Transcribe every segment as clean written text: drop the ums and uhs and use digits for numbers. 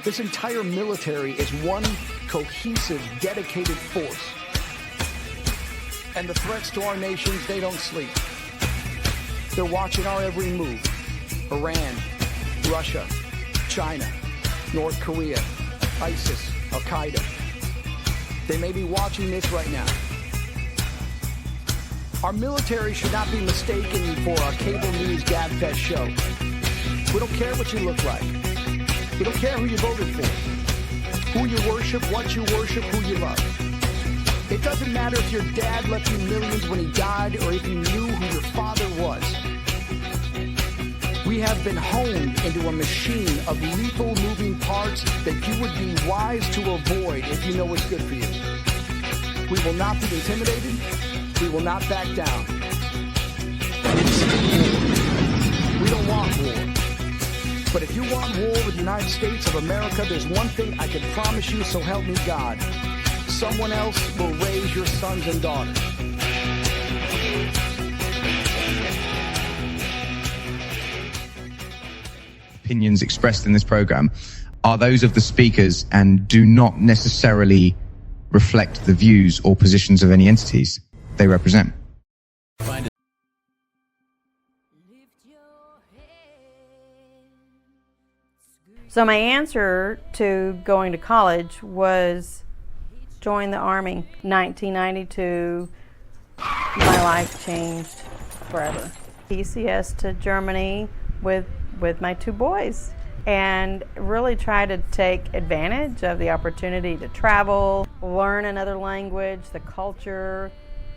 This entire military is one cohesive, dedicated force. And the threats to our nations, they don't sleep. They're watching our every move. Iran, Russia, China, North Korea, ISIS, Al-Qaeda. They may be watching this right now. Our military should not be mistaken for a cable news gabfest show. We don't care what you look like. We don't care who you voted for, who you worship, what you worship, who you love. It doesn't matter if your dad left you millions when he died or if you knew who your father was. We have been honed into a machine of lethal moving parts that you would be wise to avoid if you know what's good for you. We will not be intimidated. We will not back down. We don't want war. But if you want war with the United States of America, there's one thing I can promise you, so help me God. Someone else will raise your sons and daughters. Opinions expressed in this program are those of the speakers and do not necessarily reflect the views or positions of any entities they represent. So my answer to going to college was join the Army. 1992, my life changed forever. PCS to Germany with my two boys and really try to take advantage of the opportunity to travel, learn another language, the culture.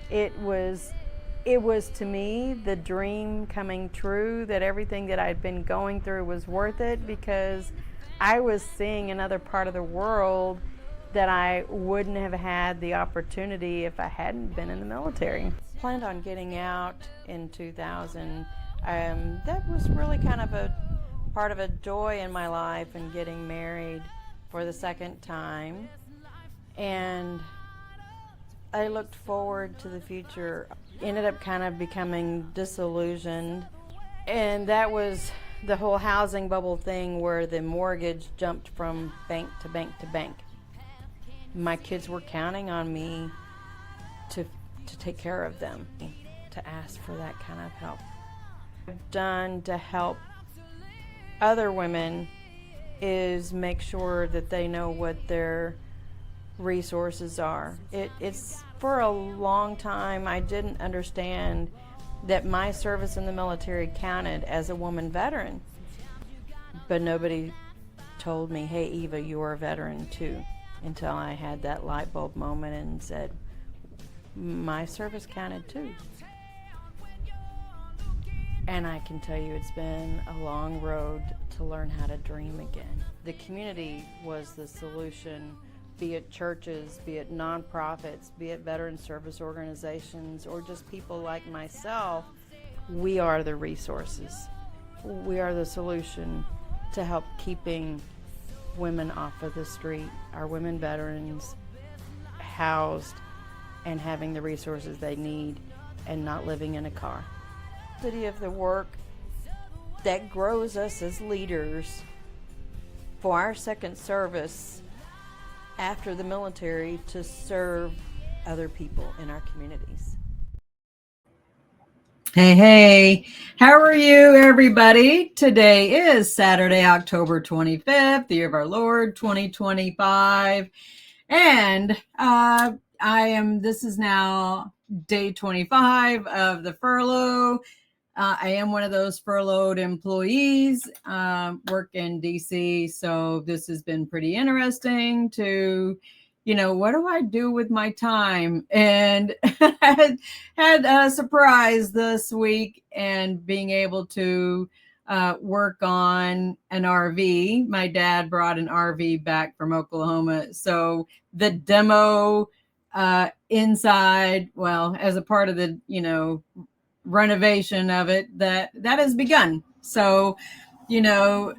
It was to me the dream coming true, that everything that I'd been going through was worth it, because I was seeing another part of the world that I wouldn't have had the opportunity if I hadn't been in the military. Planned on getting out in 2000. That was really kind of a part of a joy in my life, and getting married for the second time. And I looked forward to the future. Ended up kind of becoming disillusioned, and that was the whole housing bubble thing where the mortgage jumped from bank to bank to bank. My kids were counting on me to take care of them, to ask for that kind of help. I've done to help other women is make sure that they know what their resources are. It's for a long time I didn't understand that my service in the military counted as a woman veteran, but nobody told me, hey Eva, you're a veteran too, until I had that light bulb moment and said, my service counted too. And I can tell you it's been a long road to learn how to dream again. The community was the solution, be it churches, be it nonprofits, be it veteran service organizations, or just people like myself. We are the resources. We are the solution to help keeping women off of the street, our women veterans housed and having the resources they need and not living in a car. Of the work that grows us as leaders for our second service after the military to serve other people in our communities. Hey, how are you, everybody? Today is Saturday, October 25th, the year of our Lord, 2025. And this is now day 25 of the furlough. I am one of those furloughed employees, work in DC. So this has been pretty interesting to, what do I do with my time? And had a surprise this week and being able to work on an RV. My dad brought an RV back from Oklahoma. So the demo inside, well, as a part of the, renovation of it, that has begun. So,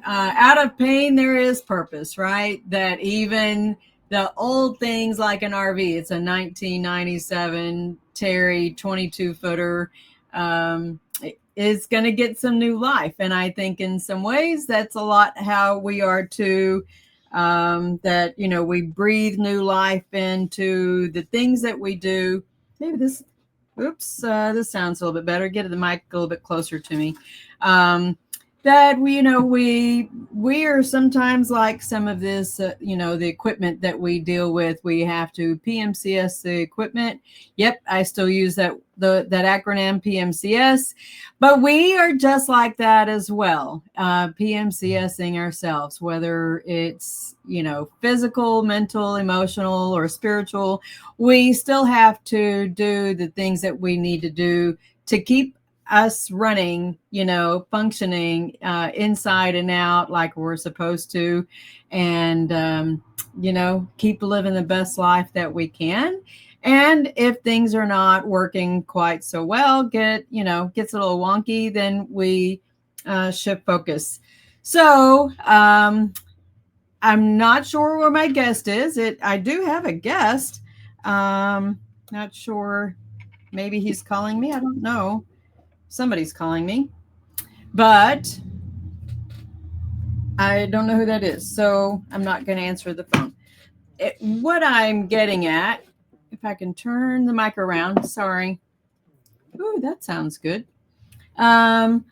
out of pain, there is purpose, right? That even the old things like an RV, it's a 1997 Terry 22-footer, is going to get some new life. And I think in some ways that's a lot how we are to that, we breathe new life into the things that we do. Maybe this, this sounds a little bit better. Get the mic a little bit closer to me. That we are sometimes like some of this, the equipment that we deal with, we have to PMCS the equipment. Yep, I still use that acronym PMCS, but we are just like that as well, PMCSing ourselves, whether it's physical, mental, emotional, or spiritual. We still have to do the things that we need to do to keep us running, functioning inside and out like we're supposed to, and keep living the best life that we can. And if things are not working quite so well, gets a little wonky, then we shift focus. So I'm not sure where my guest is. I do have a guest. Not sure. Maybe he's calling me. I don't know. Somebody's calling me, but I don't know who that is, so I'm not going to answer the phone. What I'm getting at, if I can turn the mic around, sorry. Ooh, that sounds good. So I'm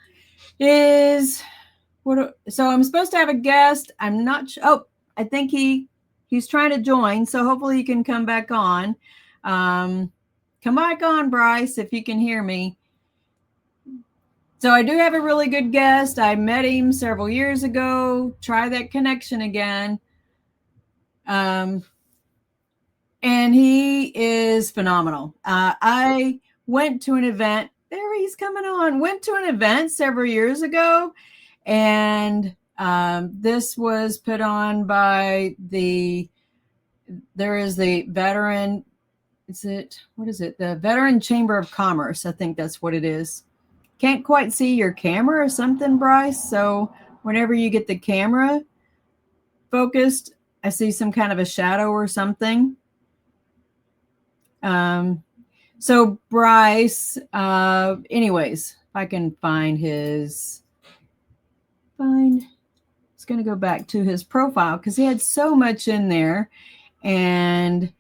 supposed to have a guest. I'm not sure. Oh, I think he's trying to join, so hopefully he can come back on. Come back on, Bryce, if you can hear me. So I do have a really good guest. I met him several years ago. Try that connection again. And he is phenomenal. I went to an event. There he's coming on. Went to an event several years ago. And this was put on by the Veteran. The Veteran Chamber of Commerce. I think that's what it is. Can't quite see your camera or something, Bryce. So whenever you get the camera focused, I see some kind of a shadow or something. So Bryce, anyways, if I can find it's going to go back to his profile because he had so much in there. And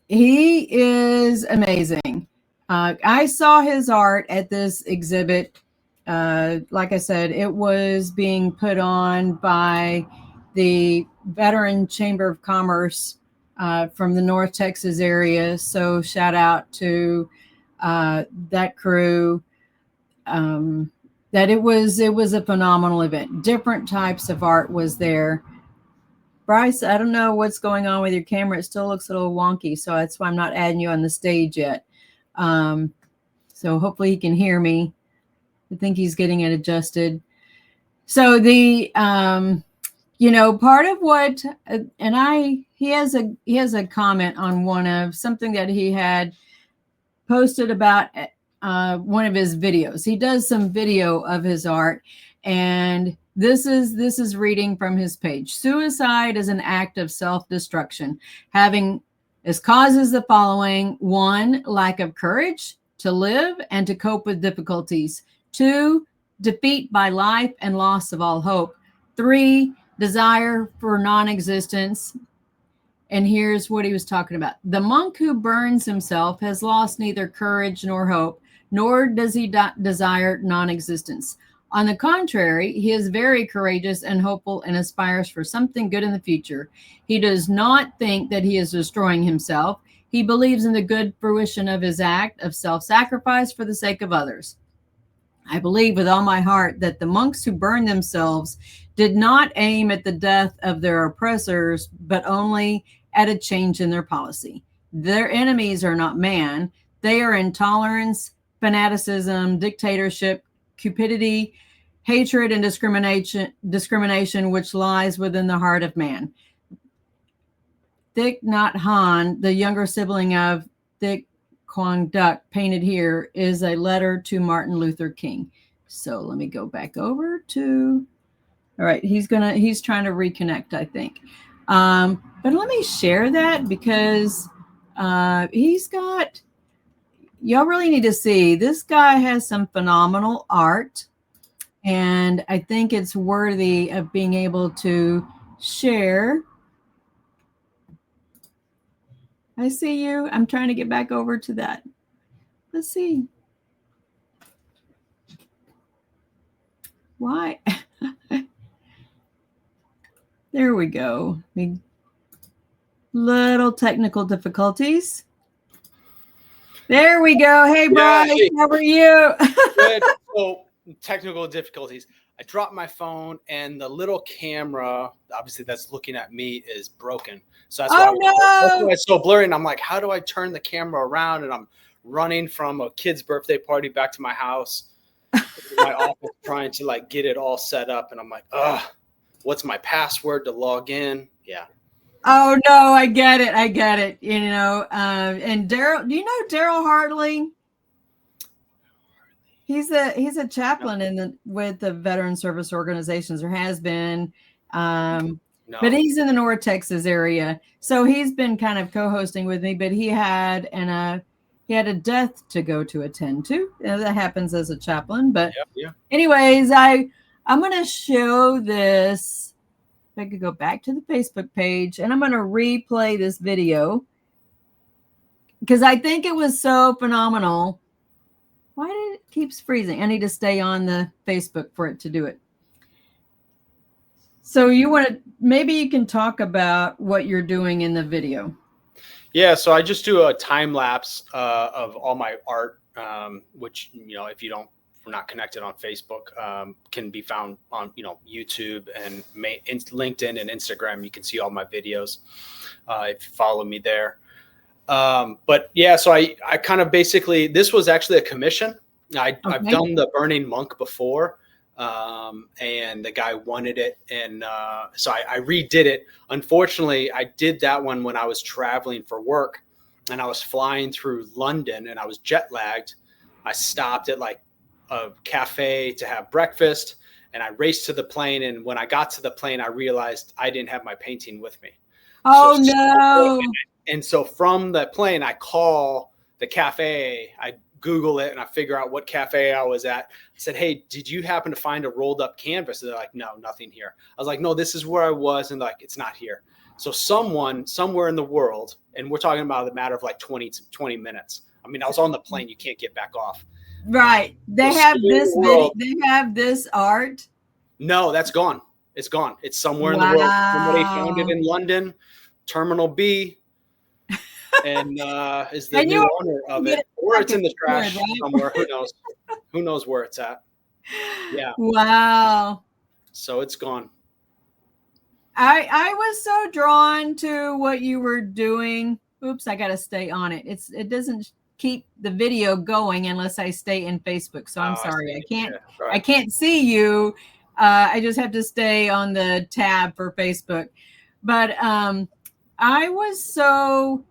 he is amazing. I saw his art at this exhibit. Like I said, it was being put on by the Veteran Chamber of Commerce from the North Texas area. So shout out to that crew. That it was a phenomenal event. Different types of art was there. Bryce, I don't know what's going on with your camera. It still looks a little wonky, so that's why I'm not adding you on the stage yet. So hopefully he can hear me. I think he's getting it adjusted. So the, part of what, he has a comment on one of something that he had posted about one of his videos. He does some video of his art, and this is reading from his page. Suicide is an act of self-destruction, having as causes the following: 1, lack of courage to live and to cope with difficulties. 2, defeat by life and loss of all hope. 3, desire for non-existence. And here's what he was talking about. The monk who burns himself has lost neither courage nor hope, nor does he desire non-existence. On the contrary, he is very courageous and hopeful and aspires for something good in the future. He does not think that he is destroying himself. He believes in the good fruition of his act of self-sacrifice for the sake of others. I believe with all my heart that the monks who burned themselves did not aim at the death of their oppressors, but only at a change in their policy. Their enemies are not man. They are intolerance, fanaticism, dictatorship, cupidity, hatred, and discrimination, which lies within the heart of man. Thich Nhat Hanh, the younger sibling of Thich Quang Duc, painted here, is a letter to Martin Luther King. So let me go back over to, all right, he's trying to reconnect, I think. But let me share that because he's got, y'all really need to see, this guy has some phenomenal art. And I think it's worthy of being able to share. I see you. I'm trying to get back over to that. Let's see. Why? There we go. Little technical difficulties. There we go. Hey, Bryce, hey. how are you? Good. So technical difficulties. I dropped my phone and the little camera, obviously that's looking at me, is broken. So that's why it's so blurry. And I'm like, how do I turn the camera around? And I'm running from a kid's birthday party back to my house, my office, trying to like get it all set up. And I'm like, what's my password to log in? Yeah. Oh no, I get it. You know, and Daryl, do you know Daryl Hartley? He's a chaplain with the Veteran Service Organizations, or has been, but he's in the North Texas area. So he's been kind of co-hosting with me. But he had a death to go to attend to. That happens as a chaplain. But anyways, I'm going to show this. If I could go back to the Facebook page, and I'm going to replay this video because I think it was so phenomenal. Why did it keeps freezing? I need to stay on the Facebook for it to do it. So maybe you can talk about what you're doing in the video. Yeah, so I just do a time lapse of all my art, which, you know, if we're not connected on Facebook, can be found on, you know, YouTube and LinkedIn and Instagram. You can see all my videos if you follow me there. But yeah, so I kind of basically, this was actually a commission. I've done the Burning Monk before, and the guy wanted it. And so I redid it. Unfortunately, I did that one when I was traveling for work, and I was flying through London and I was jet lagged. I stopped at like a cafe to have breakfast, and I raced to the plane. And when I got to the plane, I realized I didn't have my painting with me. Oh, no. And so from the plane, I call the cafe, I Google it, and I figure out what cafe I was at. I said, hey, did you happen to find a rolled up canvas? And they're like, no, nothing here. I was like, no, this is where I was. And like, it's not here. So someone somewhere in the world, and we're talking about a matter of like 20 minutes. I mean, I was on the plane. You can't get back off. Right. They have this video. They have this art. No, that's gone. It's gone. It's somewhere in the world. Somebody found it in London, Terminal B, and is the new owner of it, or it's in the trash somewhere. Who knows? Who knows where it's at? Yeah. Wow. So it's gone. I was so drawn to what you were doing. Oops, I got to stay on it. It doesn't keep the video going unless I stay in Facebook. So I'm sorry. I can't see you. I just have to stay on the tab for Facebook. But I was so,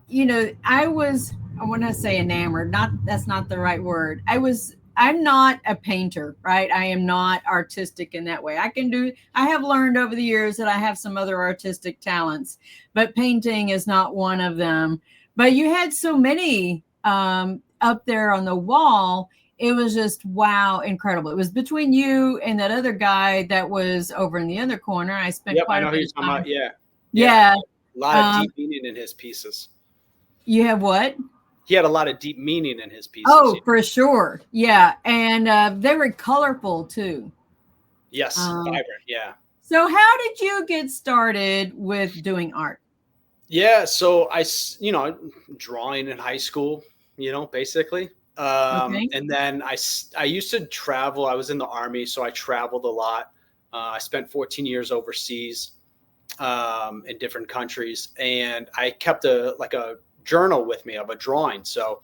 you know, I want to say enamored. That's not the right word. I'm not a painter, right? I am not artistic in that way. I have learned over the years that I have some other artistic talents, but painting is not one of them. But you had so many up there on the wall. It was just, wow, incredible. It was between you and that other guy that was over in the other corner. I spent quite a bit of time. Yeah. A lot of deep meaning in his pieces. You have what? He had a lot of deep meaning in his pieces. Oh, for sure. Yeah. And they were colorful too. Yes. Vibrant. Yeah. So how did you get started with doing art? Yeah. So drawing in high school, basically. And then I used to travel. I was in the Army, so I traveled a lot. I spent 14 years overseas in different countries, and I kept a journal with me of a drawing. So,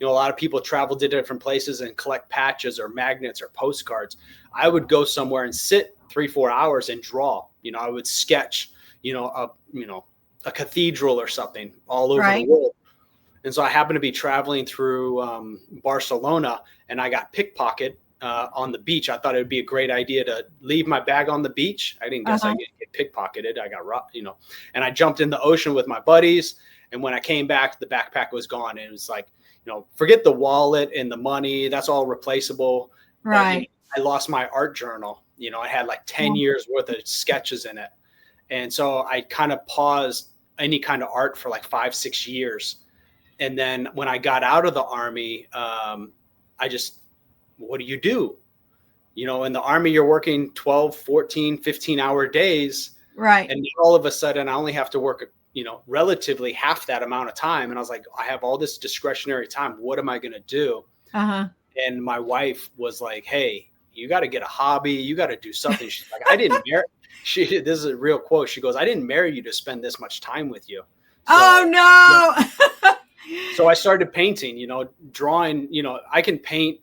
a lot of people travel to different places and collect patches or magnets or postcards. I would go somewhere and sit 3-4 hours and draw. I would sketch, a cathedral or something all over the world. And so I happened to be traveling through Barcelona, and I got pickpocketed on the beach. I thought it would be a great idea to leave my bag on the beach. I didn't guess I'd get pickpocketed. I got robbed, and I jumped in the ocean with my buddies. And when I came back, the backpack was gone. And it was like, forget the wallet and the money. That's all replaceable. Right. I lost my art journal. You know, I had like 10 years worth of sketches in it. And so I kind of paused any kind of art for like 5-6 years. And then when I got out of the Army, what do you do? You know, in the Army, you're working 12, 14, 15-hour days. Right. And all of a sudden I only have to work, you know, relatively half that amount of time. And I was like, I have all this discretionary time. What am I going to do? And my wife was like, hey, you got to get a hobby. You got to do something. She's like, I didn't marry. This is a real quote. She goes, I didn't marry you to spend this much time with you. So, oh, no. So I started painting, you know, drawing, you know, I can paint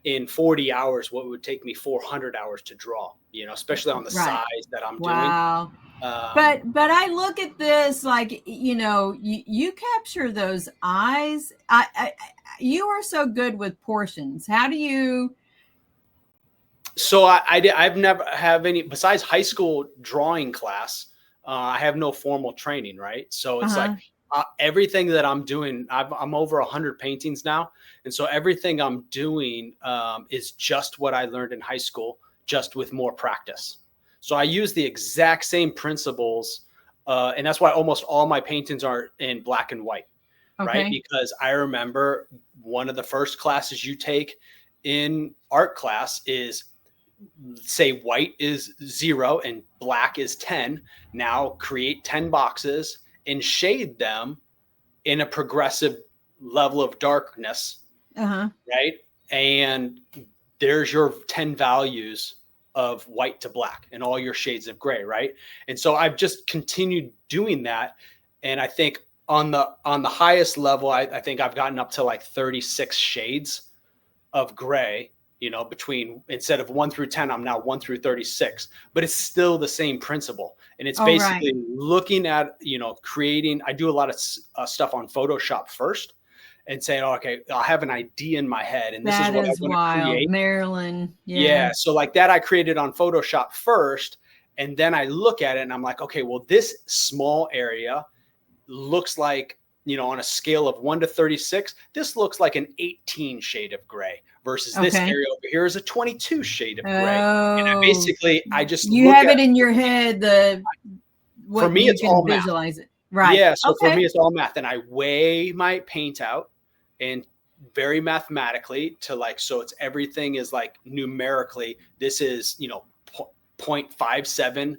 in 40 hours what would take me 400 hours to draw, you know, especially on the size that I'm doing. Wow. But I look at this like, you know, you capture those eyes. You are so good with portions. How do you? So I've never have any, besides high school drawing class. I have no formal training, right? So it's like everything that I'm doing, I'm over 100 paintings now. And so everything I'm doing is just what I learned in high school, just with more practice. So I use the exact same principles. And that's why almost all my paintings are in black and white, right? Because I remember one of the first classes you take in art class is, say white is 0 and black is 10. Now create 10 boxes and shade them in a progressive level of darkness, right? And there's your 10 values of white to black and all your shades of gray, right? And so I've just continued doing that. And I think on the highest level, I think I've gotten up to like 36 shades of gray, you know, between, instead of 1 through 10, I'm now 1 through 36, but it's still the same principle. And it's basically looking at, you know, creating, I do a lot of stuff on Photoshop first and saying, oh, okay, I have an idea in my head and this is what I want to create. Marilyn. Yeah. So like that, I created on Photoshop first. And then I look at it and I'm like, okay, well, this small area looks like, you know, on a scale of 1 to 36, this looks like an 18 shade of gray versus this area over here is a 22 shade of gray. And I just you have it in your head. For me, it's all visualize math. It. Right. Yeah. So for me, it's all math. And I weigh my paint out and very mathematically to like, so it's everything is like numerically, this is, you know, 0.57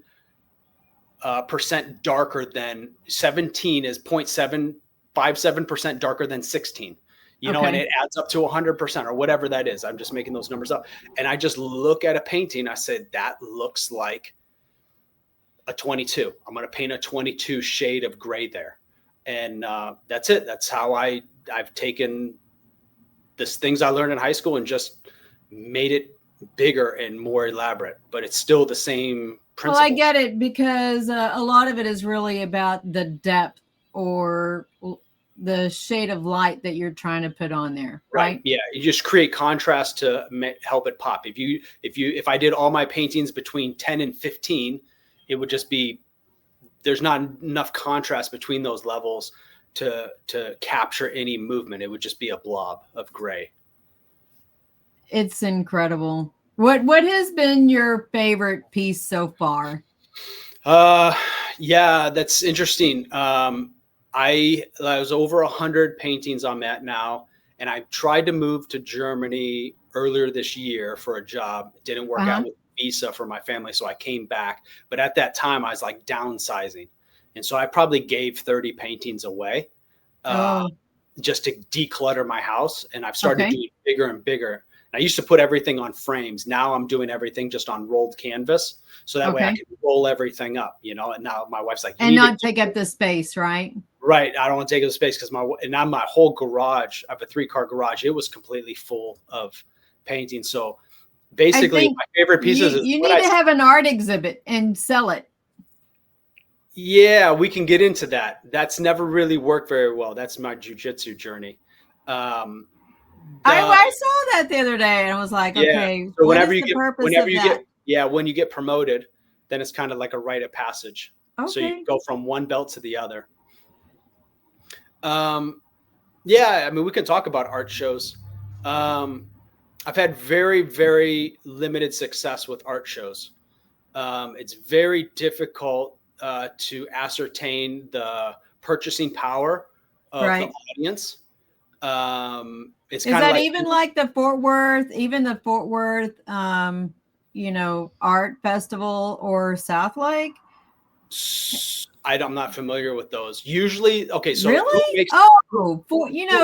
percent darker than 17 is 0.757% darker than 16, you know, and it adds up to 100% or whatever that is. I'm just making those numbers up. And I just look at a painting. I said, that looks like a 22. I'm going to paint a 22 shade of gray there. And that's it. That's how I've taken this things I learned in high school and just made it bigger and more elaborate, but it's still the same principle. Well, I get it because a lot of it is really about the depth or the shade of light that you're trying to put on there, right? Yeah, you just create contrast to help it pop. If I did all my paintings between 10 and 15, it would just be, there's not enough contrast between those levels to capture any movement. It would just be a blob of gray. It's incredible. What has been your favorite piece so far? Yeah, that's interesting. I was over 100 paintings on that now, and I tried to move to Germany earlier this year for a job. It didn't work out with visa for my family, so I came back. But at that time, I was like downsizing, and so I probably gave 30 paintings away just to declutter my house. And I've started doing bigger and bigger. I used to put everything on frames. Now I'm doing everything just on rolled canvas. So that way I can roll everything up, you know, and now my wife's like, and not take up the space, right? Right. I don't want to take up the space because now my whole garage, I have a 3-car garage. It was completely full of paintings. So basically my favorite pieces is you need to have an art exhibit and sell it. Yeah, we can get into that. That's never really worked very well. That's my jujitsu journey. I saw that the other day and I was like, okay, so when you get promoted, then it's kind of like a rite of passage. So you go from one belt to the other. Yeah, I mean, we can talk about art shows. I've had very, very limited success with art shows. It's very difficult to ascertain the purchasing power of the audience. It's Is kind of that like, even like the Fort Worth, art festival or South Lake? I'm not familiar with those. Usually, okay, so really?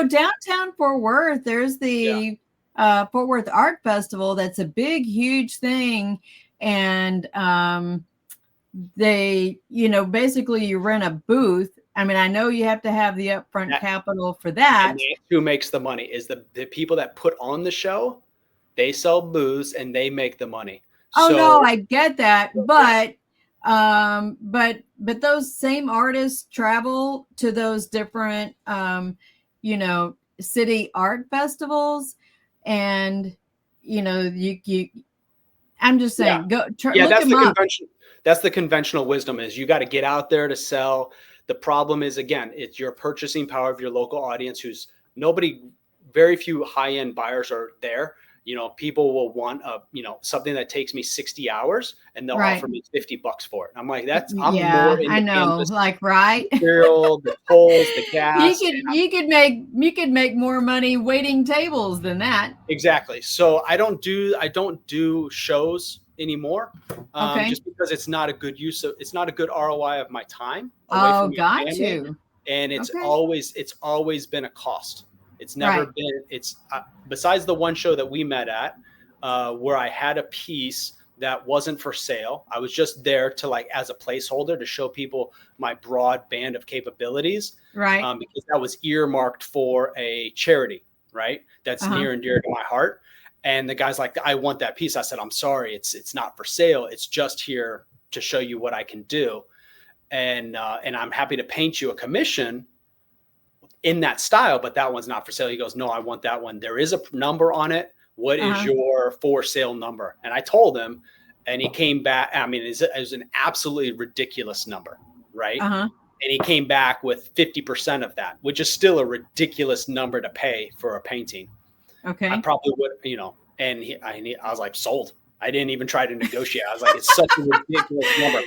Downtown Fort Worth, there's the Fort Worth Art Festival. That's a big, huge thing. And they, basically you rent a booth. I mean, I know you have to have the upfront capital for that. And who makes the money is the people that put on the show. They sell booths and they make the money. Oh, no, I get that. But those same artists travel to those different, city art festivals. And, I'm just saying, look that's them up. That's the conventional wisdom is you got to get out there to sell. The problem is, again, it's your purchasing power of your local audience very few high-end buyers are there. People will want something that takes me 60 hours and they'll offer me $50 for it. I'm like, I'm more in I know, material, the tolls, the gas. You could make more money waiting tables than that. Exactly. So I don't do shows anymore. Just because it's not a good ROI of my time. Oh, got you. And it's always been a cost. It's never been, besides the one show that we met at, where I had a piece that wasn't for sale. I was just there to as a placeholder to show people my broad band of capabilities. Right. Because that was earmarked for a charity, right? That's near and dear to my heart. And the guy's like, I want that piece. I said, I'm sorry, it's not for sale. It's just here to show you what I can do. And I'm happy to paint you a commission in that style, but that one's not for sale. He goes, no, I want that one. There is a number on it. What is your for sale number? And I told him, and he came back. I mean, it was an absolutely ridiculous number, right? And he came back with 50% of that, which is still a ridiculous number to pay for a painting. Okay. I probably would, and I was like, sold. I didn't even try to negotiate. I was like, it's such a ridiculous number.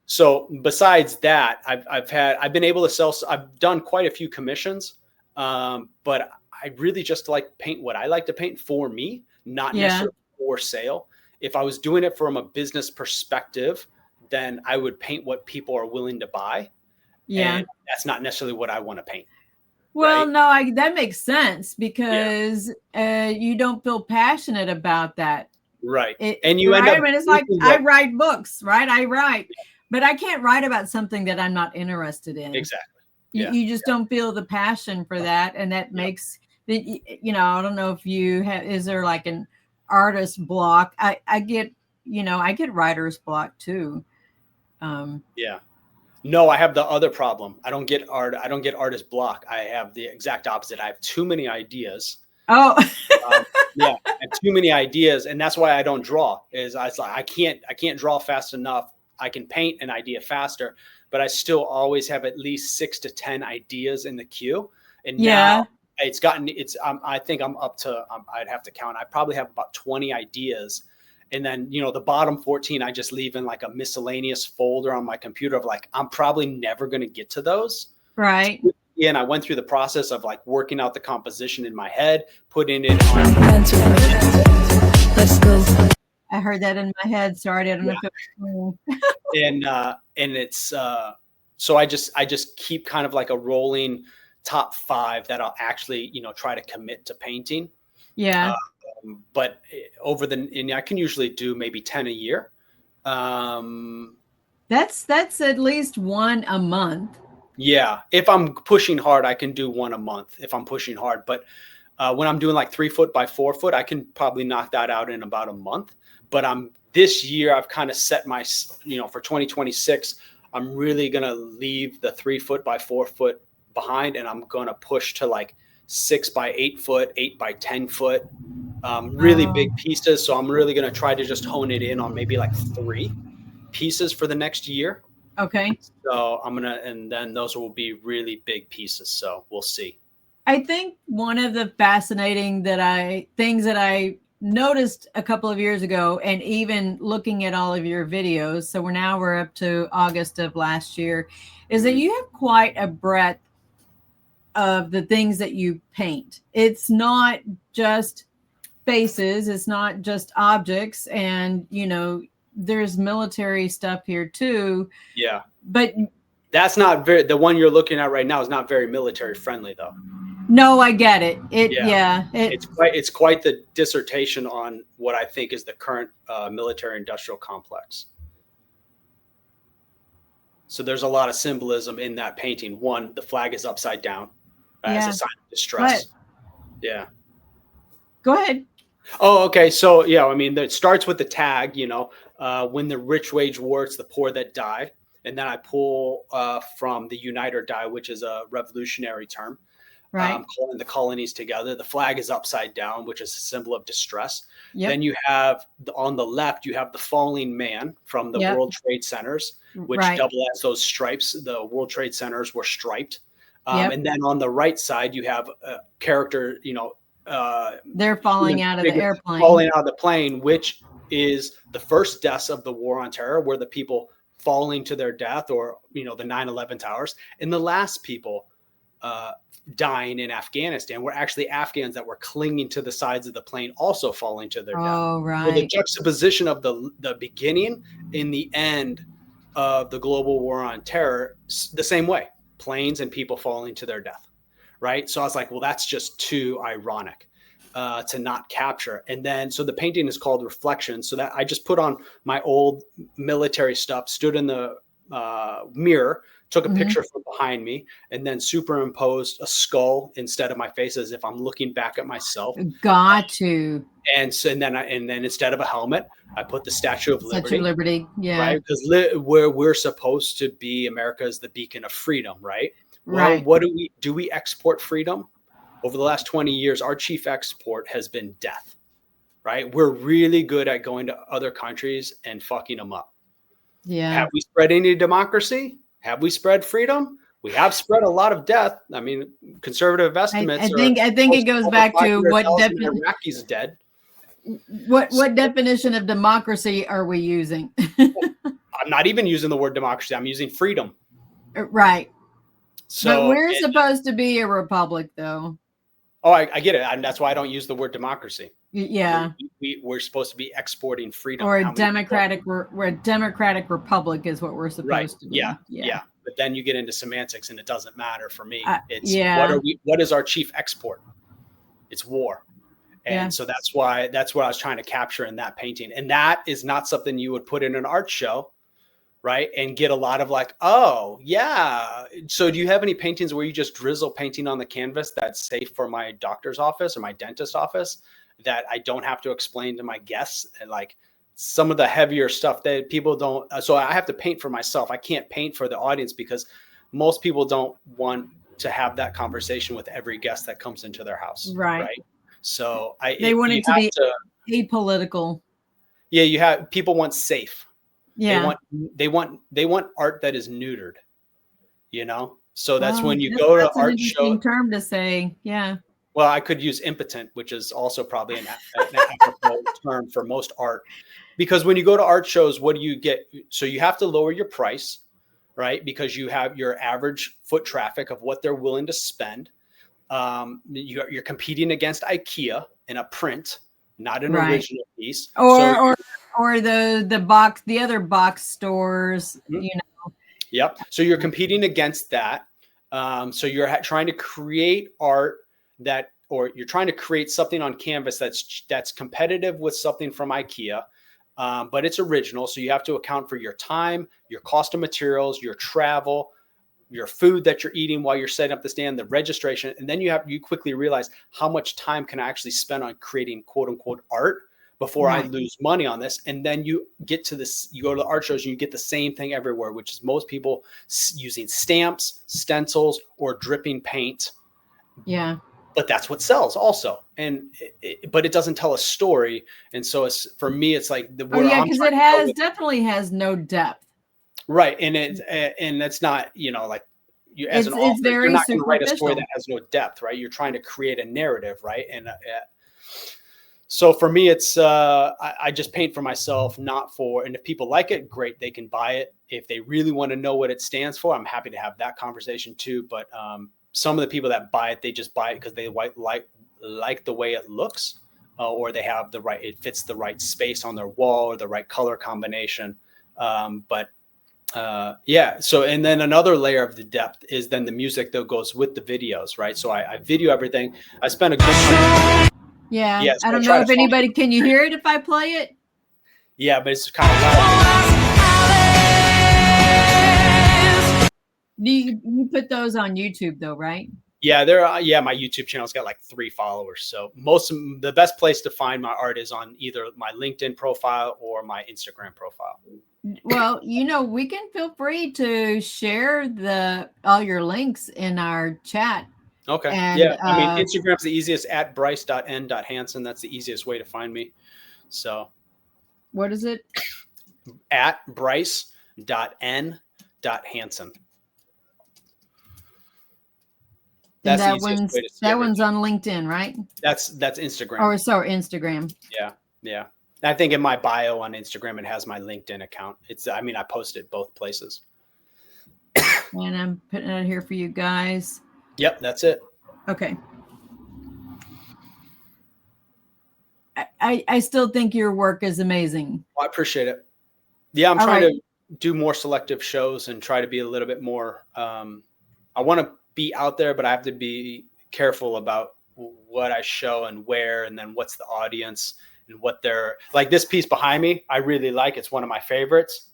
So besides that, I've been able to sell. I've done quite a few commissions, but I really just paint what I like to paint for me, not necessarily for sale. If I was doing it from a business perspective, then I would paint what people are willing to buy. Yeah, and that's not necessarily what I want to paint. Well, no, that makes sense because you don't feel passionate about that, right? And you end up. I mean, it's like I write books, right? I write. But I can't write about something that I'm not interested in. Exactly. You just don't feel the passion for that. And that makes, I don't know if is there like an artist block? I get writer's block too. No, I have the other problem. I don't get artist block. I have the exact opposite. I have too many ideas. Oh, I have too many ideas. And that's why I don't draw I can't draw fast enough. I can paint an idea faster, but I still always have at least 6 to 10 ideas in the queue. And now I think I'm up to, I'd have to count. I probably have about 20 ideas. And then, the bottom 14, I just leave in a miscellaneous folder on my computer of I'm probably never going to get to those. Right. And I went through the process of working out the composition in my head, putting it on. Let's go. I heard that in my head. Sorry, I don't know if it was and it's so I just keep kind of a rolling top 5 that I'll actually try to commit to painting. Yeah. But I can usually do maybe 10 a year. That's at least one a month. Yeah, if I'm pushing hard, I can do one a month if I'm pushing hard. But when I'm doing 3 foot by 4 foot, I can probably knock that out in about a month. But this year I've kind of set my, for 2026, I'm really going to leave the 3 foot by 4 foot behind. And I'm going to push to 6 by 8 foot, 8 by 10 foot, really big pieces. So I'm really going to try to just hone it in on maybe 3 pieces for the next year. Okay. So and then those will be really big pieces. So we'll see. I think one of the fascinating things that I noticed a couple of years ago, and even looking at all of your videos, so we're up to August of last year, is that you have quite a breadth of the things that you paint. It's not just faces, it's not just objects, and there's military stuff here too. Yeah. But that's not the one you're looking at right now is not very military friendly though. No, I get it. It's quite the dissertation on what I think is the current military industrial complex. So there's a lot of symbolism in that painting. One, the flag is upside down as a sign of distress. Yeah. Go ahead. Oh, okay. So yeah, I mean, it starts with the tag, when the rich wage war, it's the poor that die. And then I pull from the unite or die, which is a revolutionary term. Right. Calling the colonies together. The flag is upside down, which is a symbol of distress. Yep. Then you have on the left, you have the falling man from the World Trade Centers, which double as those stripes. The World Trade Centers were striped. And then on the right side, you have a character, they're falling out of the airplane. Falling out of the plane, which is the first deaths of the war on terror, where the people falling to their death, or, the 9/11 towers. And the last people dying in Afghanistan were actually Afghans that were clinging to the sides of the plane, also falling to their death. Oh, right. So the juxtaposition of the beginning and the end of the global war on terror, the same way, planes and people falling to their death. Right. So I was like, well, that's just too ironic to not capture. And then, so the painting is called Reflection. So that I just put on my old military stuff, stood in the mirror, took a picture from behind me, and then superimposed a skull instead of my face, as if I'm looking back at myself. Got to. And so, and then instead of a helmet, I put the Statue of Liberty. Statue of Liberty, yeah. Right, because where we're supposed to be, America is the beacon of freedom, right? Well, right. What do we export freedom? Over the last 20 years, our chief export has been death, right? We're really good at going to other countries and fucking them up. Yeah. Have we spread any democracy? Have we spread freedom? We have spread a lot of death. I mean, conservative estimates. I think it goes back to what Iraqis dead. What definition of democracy are we using? I'm not even using the word democracy. I'm using freedom. Right. So, but we're supposed to be a republic, though. Oh, I get it. And that's why I don't use the word democracy. Yeah. We're supposed to be exporting freedom. Or we're a democratic republic is what we're supposed to be. Yeah. But then you get into semantics and it doesn't matter for me. What is our chief export? It's war. And so that's what I was trying to capture in that painting. And that is not something you would put in an art show, right? And get a lot of like, oh yeah. So do you have any paintings where you just drizzle painting on the canvas that's safe for my doctor's office or my dentist office, that I don't have to explain to my guests? And like some of the heavier stuff that people don't, so I have to paint for myself. I can't paint for the audience because most people don't want to have that conversation with every guest that comes into their house. Right. So they want it to be apolitical. Yeah. You have, people want safe. Yeah. They want art that is neutered, So that's when you go to art show. Term to say, yeah. Well, I could use impotent, which is also probably an apropos term for most art, because when you go to art shows, what do you get? So you have to lower your price, right? Because you have your average foot traffic of what they're willing to spend. You're competing against IKEA in a print, not an original piece, or the other box stores, Yep. So you're competing against that. So you're trying to create art or you're trying to create something on canvas that's competitive with something from IKEA, but it's original. So you have to account for your time, your cost of materials, your travel, your food that you're eating while you're setting up the stand, the registration. And then you quickly realize how much time can I actually spend on creating quote unquote art before I lose money on this. And then you get to this, you go to the art shows and you get the same thing everywhere, which is most people using stamps, stencils, or dripping paint. Yeah. But that's what sells also. But it doesn't tell a story. And so for me, it's like because it definitely has no depth. Right. And that's not, like you as an author, you're not going to write a story that has no depth, right? You're trying to create a narrative, right? And So for me, it's I just paint for myself, not for. And if people like it, great, they can buy it. If they really want to know what it stands for, I'm happy to have that conversation too. But some of the people that buy it, they just buy it because they like the way it looks, or they have it fits the right space on their wall or the right color combination. Yeah. So, and then another layer of the depth is then the music that goes with the videos, right? So I video everything. I spend a good time. Yeah. Yes, I don't know if anybody, can you hear it if I play it? Yeah, but it's kind of loud. You put those on YouTube though, right? Yeah, my YouTube channel's got like 3 followers. So the best place to find my art is on either my LinkedIn profile or my Instagram profile. Well, we can feel free to share all your links in our chat. Okay. And, yeah. I mean, Instagram's the easiest, at bryce.n.hansen. That's the easiest way to find me. So what is it? At bryce.n.hansen. That's that one's on LinkedIn, right? That's Instagram. Oh, so Instagram. Yeah. Yeah. I think in my bio on Instagram, it has my LinkedIn account. I post it both places. And I'm putting it here for you guys. Yep, that's it. Okay. I still think your work is amazing. Well, I appreciate it. Yeah, I'm trying to do more selective shows and try to be a little bit more. I want to be out there, but I have to be careful about what I show and where, and then what's the audience and what they're like. This piece behind me, I really like. It's one of my favorites,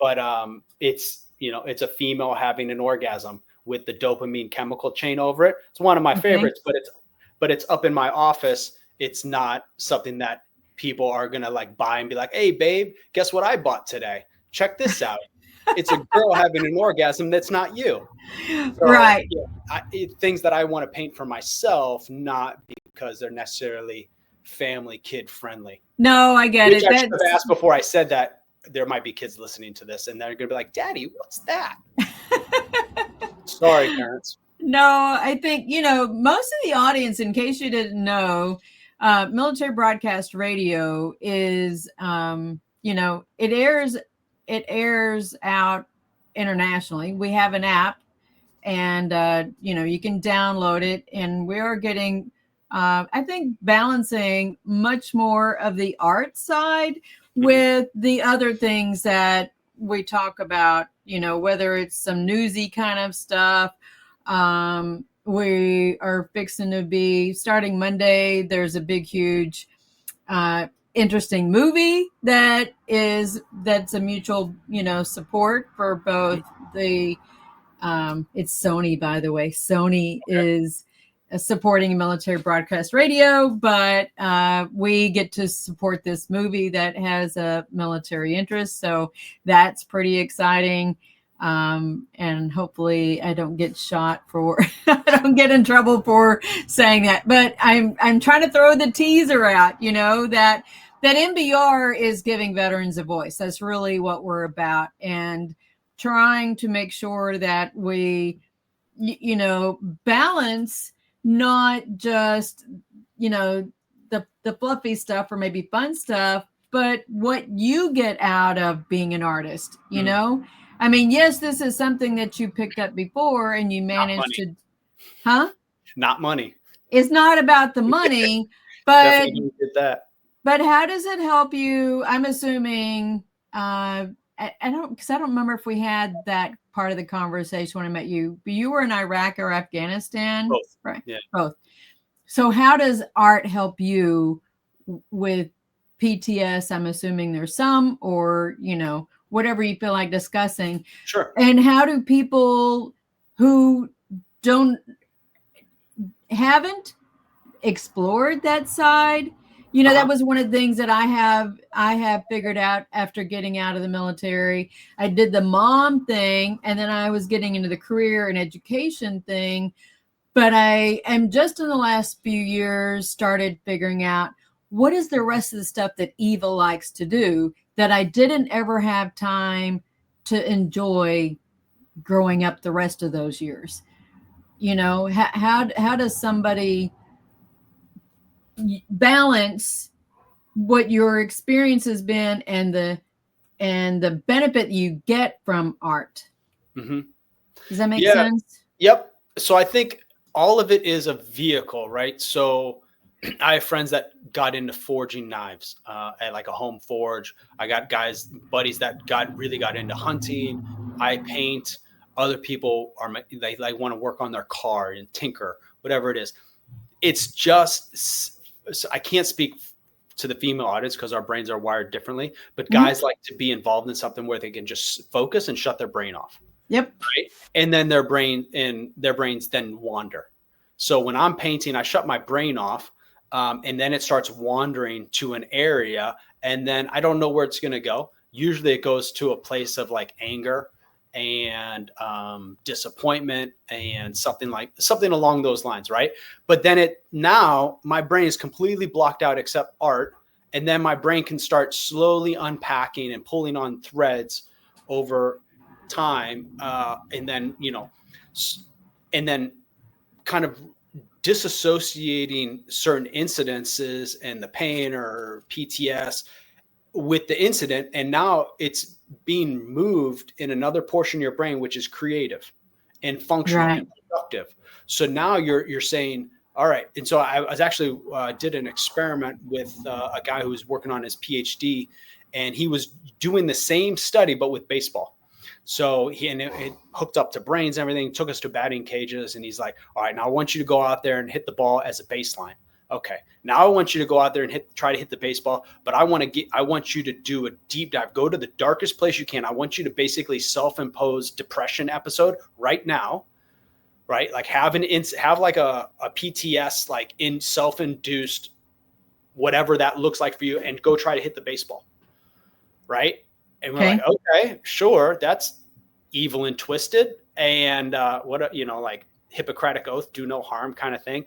but it's a female having an orgasm with the dopamine chemical chain over it. It's one of my favorites, but it's up in my office. It's not something that people are going to like buy and be like, hey babe, guess what I bought today? Check this out. It's a girl having an orgasm. That's not you. So, right. Yeah, things that I want to paint for myself, not because they're necessarily family kid friendly. No, I get it. I should have asked before I said that. There might be kids listening to this and they're going to be like, Daddy, what's that? Sorry, parents. No, I think, most of the audience, in case you didn't know, military broadcast radio is, it airs out internationally. We have an app and, you can download it, and we are getting, I think, balancing much more of the art side with the other things that we talk about, whether it's some newsy kind of stuff. We are fixing to be starting Monday. There's a big, huge, interesting movie that's a mutual, support for both the, it's Sony, by the way. Sony is supporting military broadcast radio, but we get to support this movie that has a military interest. So that's pretty exciting. And hopefully I don't get shot for, I don't get in trouble for saying that, but I'm trying to throw the teaser out, that MBR is giving veterans a voice. That's really what we're about, and trying to make sure that we, balance not just, the fluffy stuff or maybe fun stuff, but what you get out of being an artist, I mean, yes, this is something that you picked up before and you managed to, Not money. It's not about the money, but did that. But how does it help you? I'm assuming, I don't remember if we had that part of the conversation when I met you, but you were in Iraq or Afghanistan. Both. Right. Yeah. Both. So how does art help you with PTS? I'm assuming there's some, or, whatever you feel like discussing. Sure. And how do people who haven't explored that side? That was one of the things that I have figured out after getting out of the military. I did the mom thing, and then I was getting into the career and education thing. But I am just in the last few years started figuring out what is the rest of the stuff that Eva likes to do that I didn't ever have time to enjoy growing up the rest of those years. How does somebody balance what your experience has been and the benefit you get from art. Mm-hmm. Does that make sense? Yep. So I think all of it is a vehicle, right? So I have friends that got into forging knives at like a home forge. I got buddies that really got into hunting. I paint. Other people they like want to work on their car and tinker, whatever it is. It's just, I can't speak to the female audience because our brains are wired differently, but guys like to be involved in something where they can just focus and shut their brain off. Yep. Right. And then their brains then wander. So when I'm painting, I shut my brain off. And then it starts wandering to an area, and then I don't know where it's going to go. Usually it goes to a place of like anger and disappointment and something along those lines. Right. But then now my brain is completely blocked out except art. And then my brain can start slowly unpacking and pulling on threads over time. And then kind of disassociating certain incidences and the pain or PTS with the incident. And now it's being moved in another portion of your brain, which is creative and functional and productive. So now you're saying, all right. And so I was actually did an experiment with a guy who was working on his PhD, and he was doing the same study, but with baseball. So it hooked up to brains and everything, took us to batting cages. And he's like, all right, now I want you to go out there and hit the ball as a baseline. Okay. Now I want you to go out there and try to hit the baseball, but I want you to do a deep dive, go to the darkest place you can. I want you to basically self-impose depression episode right now, right? Like have like a PTS, like in self-induced, whatever that looks like for you, and go try to hit the baseball. Right. And we're like, okay, sure. That's evil and twisted. And like Hippocratic oath, do no harm kind of thing.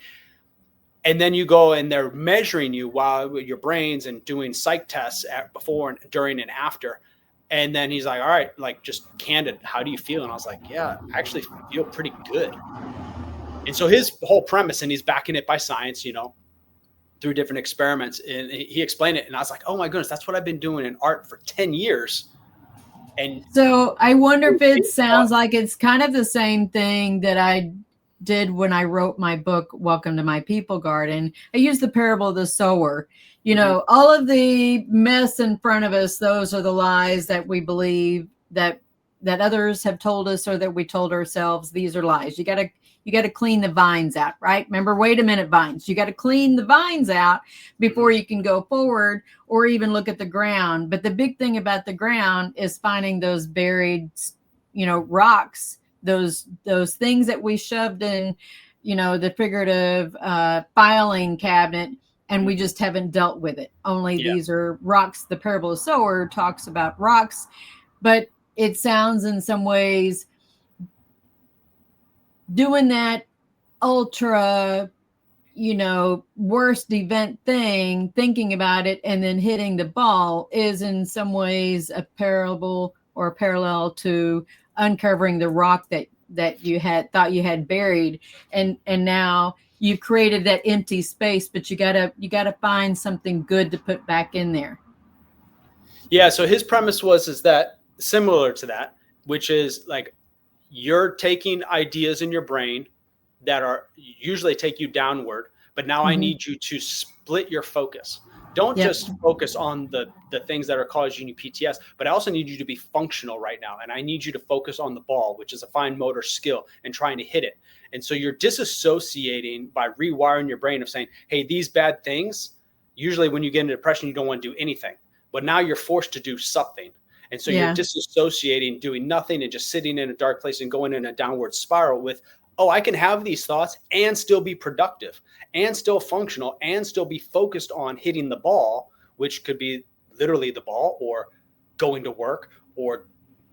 And then you go and they're measuring you while your brains and doing psych tests before and during and after. And then he's like, all right, like just candid, how do you feel? And I was like, yeah, I actually feel pretty good. And so his whole premise, and he's backing it by science, through different experiments, and he explained it. And I was like, oh my goodness, that's what I've been doing in art for 10 years. And so I wonder if it sounds like it's kind of the same thing that I did when I wrote my book, Welcome to My People Garden. I used the parable of the sower. All of the mess in front of us, those are the lies that we believe that others have told us or that we told ourselves. These are lies. You got to clean the vines out, right? Remember, wait a minute, vines. You got to clean the vines out before you can go forward or even look at the ground. But the big thing about the ground is finding those buried, rocks, those things that we shoved in, the figurative filing cabinet, and we just haven't dealt with it. Only these are rocks. The parable of the sower talks about rocks, but it sounds in some ways doing that ultra, worst event thing, thinking about it, and then hitting the ball is in some ways a parable or a parallel to uncovering the rock that you had thought you had buried. And now you've created that empty space, but you gotta find something good to put back in there. Yeah. So his premise is that similar to that, which is like, you're taking ideas in your brain that are usually take you downward, but now I need you to split your focus. Don't just focus on the things that are causing you PTS, but I also need you to be functional right now. And I need you to focus on the ball, which is a fine motor skill, and trying to hit it. And so you're disassociating by rewiring your brain of saying, hey, these bad things, usually when you get into depression, you don't want to do anything, but now you're forced to do something. And so you're disassociating, doing nothing, and just sitting in a dark place and going in a downward spiral with, oh, I can have these thoughts and still be productive and still functional and still be focused on hitting the ball, which could be literally the ball or going to work or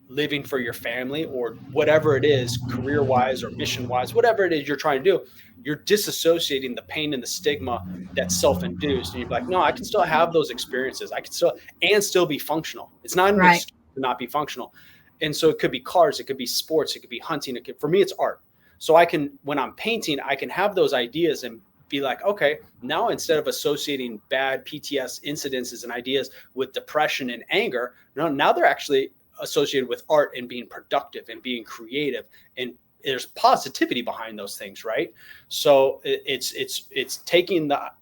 living for your family or whatever it is, career-wise or mission-wise, whatever it is you're trying to do. You're disassociating the pain and the stigma that's self-induced. And you're like, no, I can still have those experiences. I can still be functional. It's not an excuse to not be functional. And so it could be cars, it could be sports, it could be hunting. For me, it's art. So when I'm painting, I can have those ideas and be like, okay, now instead of associating bad PTS incidences and ideas with depression and anger, now they're actually associated with art and being productive and being creative, and there's positivity behind those things, right? So it's taking the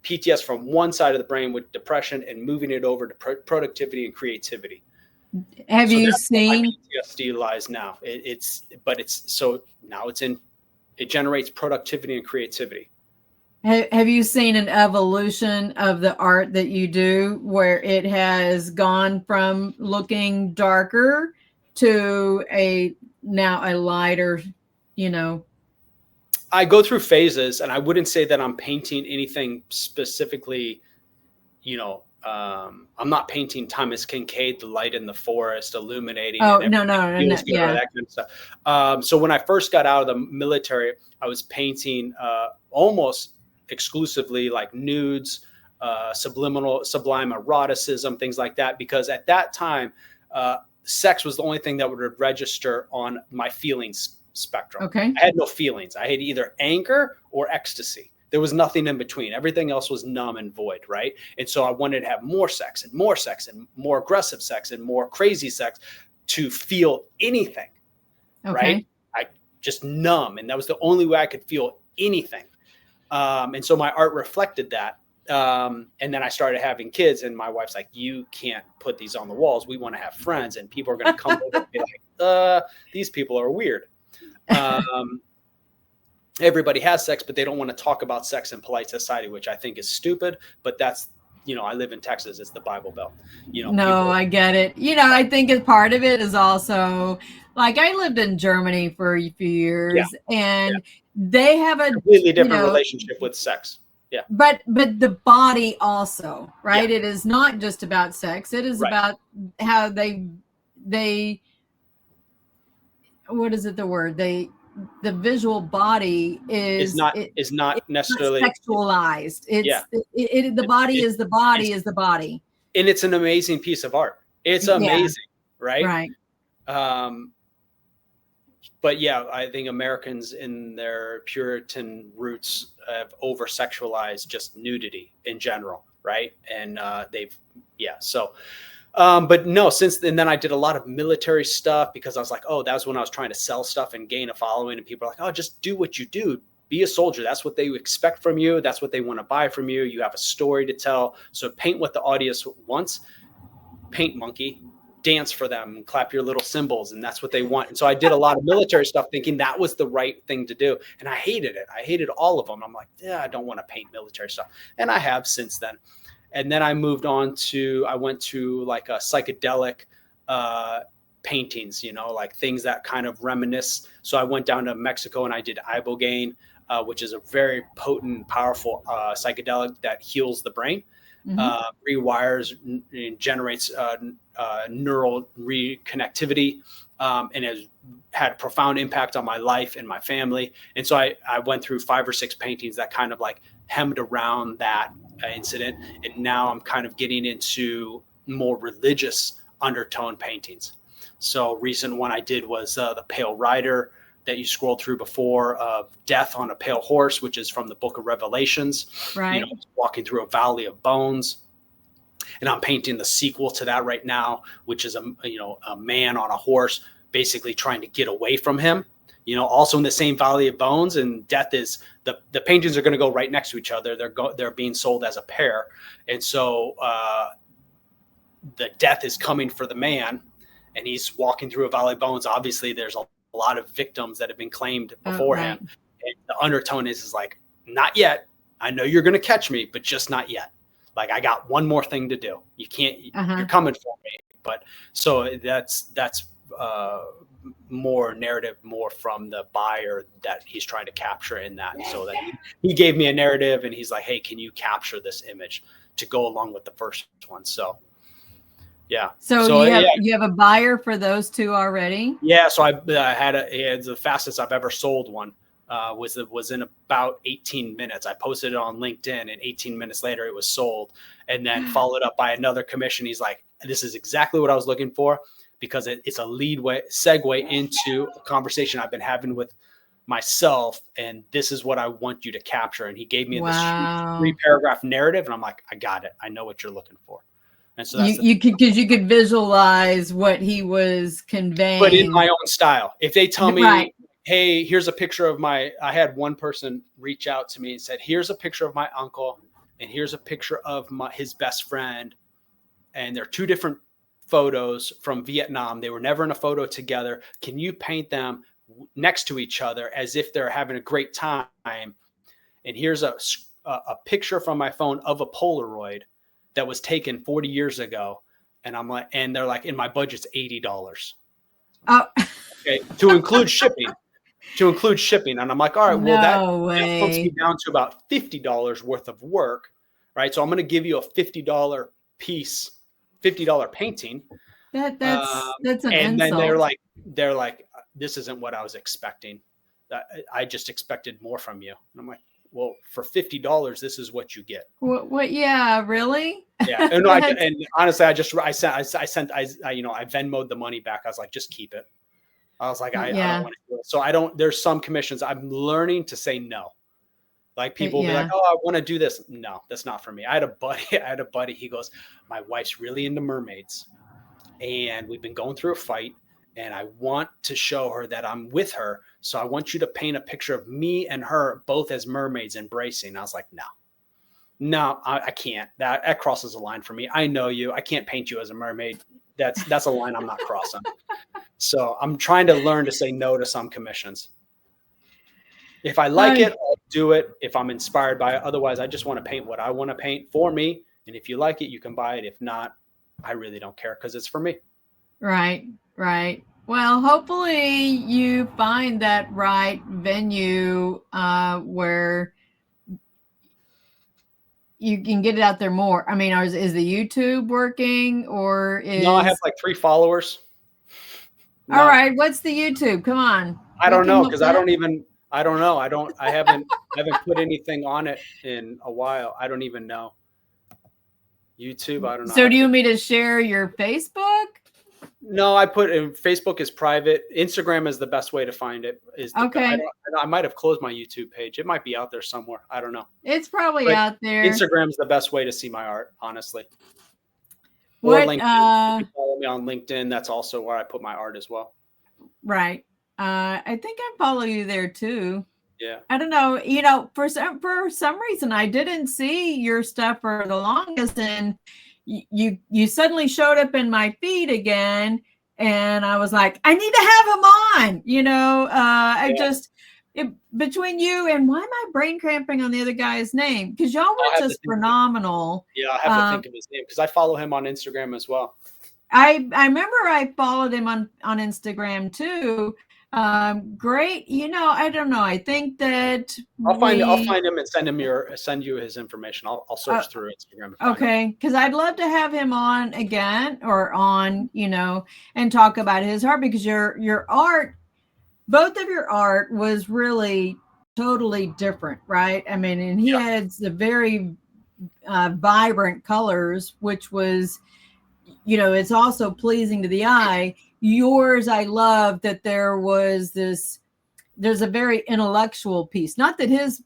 PTS from one side of the brain with depression and moving it over to productivity and creativity. Have you seen PTSD lies now? It generates productivity and creativity. Have you seen an evolution of the art that you do where it has gone from looking darker to now a lighter, I go through phases, and I wouldn't say that I'm painting anything specifically, I'm not painting Thomas Kincaid, the light in the forest, illuminating. Oh, no, yeah. That kind of stuff. So when I first got out of the military, I was painting almost exclusively like nudes, sublime eroticism, things like that, because at that time, sex was the only thing that would register on my feelings spectrum. Okay. I had no feelings. I had either anger or ecstasy. There was nothing in between. Everything else was numb and void, right? And so I wanted to have more sex and more aggressive sex and more crazy sex to feel anything, right? I just numb, and that was the only way I could feel anything. And so my art reflected that. And then I started having kids, and my wife's like, you can't put these on the walls. We want to have friends, and people are going to come over and be like, these people are weird. Everybody has sex, but they don't want to talk about sex in polite society, which I think is stupid. But that's, I live in Texas. It's the Bible Belt. I get it. I think a part of it is also, like, I lived in Germany for a few years, and they have a completely different relationship with sex. Yeah. But the body also, right? Yeah. It is not just about sex. It is about how they what is it, the word? The visual body is not necessarily sexualized. The body is the body is the body. And it's an amazing piece of art. It's amazing, right? Right. But I think Americans in their Puritan roots have over-sexualized just nudity in general, right? And but no, and then I did a lot of military stuff because I was like, oh, that was when I was trying to sell stuff and gain a following. And people are like, oh, just do what you do. Be a soldier. That's what they expect from you. That's what they want to buy from you. You have a story to tell. So paint what the audience wants. Paint, monkey. Dance for them, clap your little cymbals, and that's what they want. And so I did a lot of military stuff thinking that was the right thing to do. And I hated it. I hated all of them. I'm like, I don't want to paint military stuff. And I have since then. And then I moved on I went to like a psychedelic paintings, like things that kind of reminisce. So I went down to Mexico and I did ibogaine, which is a very potent, powerful psychedelic that heals the brain. Rewires and generates neural reconnectivity, and has had a profound impact on my life and my family. And so I went through 5 or 6 paintings that kind of like hemmed around that incident. And now I'm kind of getting into more religious undertone paintings. So recent one I did was the Pale Rider that you scrolled through before, of death on a pale horse, which is from the book of Revelations, right? Walking through a valley of bones. And I'm painting the sequel to that right now, which is a man on a horse basically trying to get away from him, also in the same valley of bones. And death is the paintings are going to go right next to each other. They're being sold as a pair. And so the death is coming for the man, and he's walking through a valley of bones. Obviously there's a lot of victims that have been claimed beforehand. Right. And the undertone is like, not yet. I know you're going to catch me, but just not yet. Like, I got one more thing to do. You can't, you're coming for me. But so that's more narrative, more from the buyer that he's trying to capture in that. So that he gave me a narrative, and he's like, hey, can you capture this image to go along with the first one? So, yeah. So you have a buyer for those two already? Yeah. So I had the fastest I've ever sold one. Was in about 18 minutes. I posted it on LinkedIn, and 18 minutes later it was sold, and then followed up by another commission. He's like, this is exactly what I was looking for, because it's a segue into a conversation I've been having with myself, and this is what I want you to capture. And he gave me this Wow. 3-paragraph narrative, and I'm like, I got it. I know what you're looking for. And so that's you could visualize what he was conveying, but in my own style. If they tell me, right. hey, here's a picture of I had one person reach out to me and said, here's a picture of my uncle, and here's a picture of his best friend, and they're 2 different photos from Vietnam. They were never in a photo together. Can you paint them next to each other as if they're having a great time? And here's a picture from my phone of a Polaroid that was taken 40 years ago. And I'm like, and they're like, and my budget's $80. Oh, okay, to include shipping. And I'm like, all right, well, that puts me down to about $50 worth of work, right? So I'm going to give you a $50 piece, $50 painting. That's an and insult. then they're like, this isn't what I was expecting. I just expected more from you. And I'm like, well, for $50, this is what you get. What? Yeah, really? Yeah. And, and honestly, I Venmo'd the money back. I was like, just keep it. I was like, I don't want to do it. So there's some commissions I'm learning to say no. Like people will be like, oh, I want to do this. No, that's not for me. I had a buddy. He goes, my wife's really into mermaids, and we've been going through a fight, and I want to show her that I'm with her. So I want you to paint a picture of me and her both as mermaids embracing. I was like, no, I can't. That crosses a line for me. I know you. I can't paint you as a mermaid. That's a line I'm not crossing. So I'm trying to learn to say no to some commissions. If I like it, I'll do it. If I'm inspired by it. Otherwise, I just want to paint what I want to paint for me. And if you like it, you can buy it. If not, I really don't care because it's for me. Right. Well, hopefully you find that right venue where you can get it out there more. I mean, is the YouTube working or is... No, I have like 3 followers. No. All right. What's the YouTube? Come on. I don't know. Cause I don't know. I haven't put anything on it in a while. I don't even know. YouTube. I don't know. So do you want me to share your Facebook? No, Facebook is private. Instagram is the best way to find it. Okay. I might have closed my YouTube page. It might be out there somewhere. I don't know. It's probably out there. Instagram's the best way to see my art, honestly. Or LinkedIn. If you follow me on LinkedIn, that's also where I put my art as well. Right. I think I follow you there too. Yeah. I don't know. For some reason, I didn't see your stuff for the longest, and you suddenly showed up in my feed again, and I was like, I need to have him on. Between you and why am I brain cramping on the other guy's name? Because y'all were just phenomenal. Yeah, I have to think of his name because I follow him on Instagram as well. I remember I followed him on Instagram too. Great. I don't know. I think that I'll find him and send you his information. I'll search through Instagram. Okay. Cause I'd love to have him on again and talk about his art, because your art, both of your art was really totally different. Right. I mean, and he had the very vibrant colors, which was, it's also pleasing to the eye. Yours, I love that there's a very intellectual piece. Not that his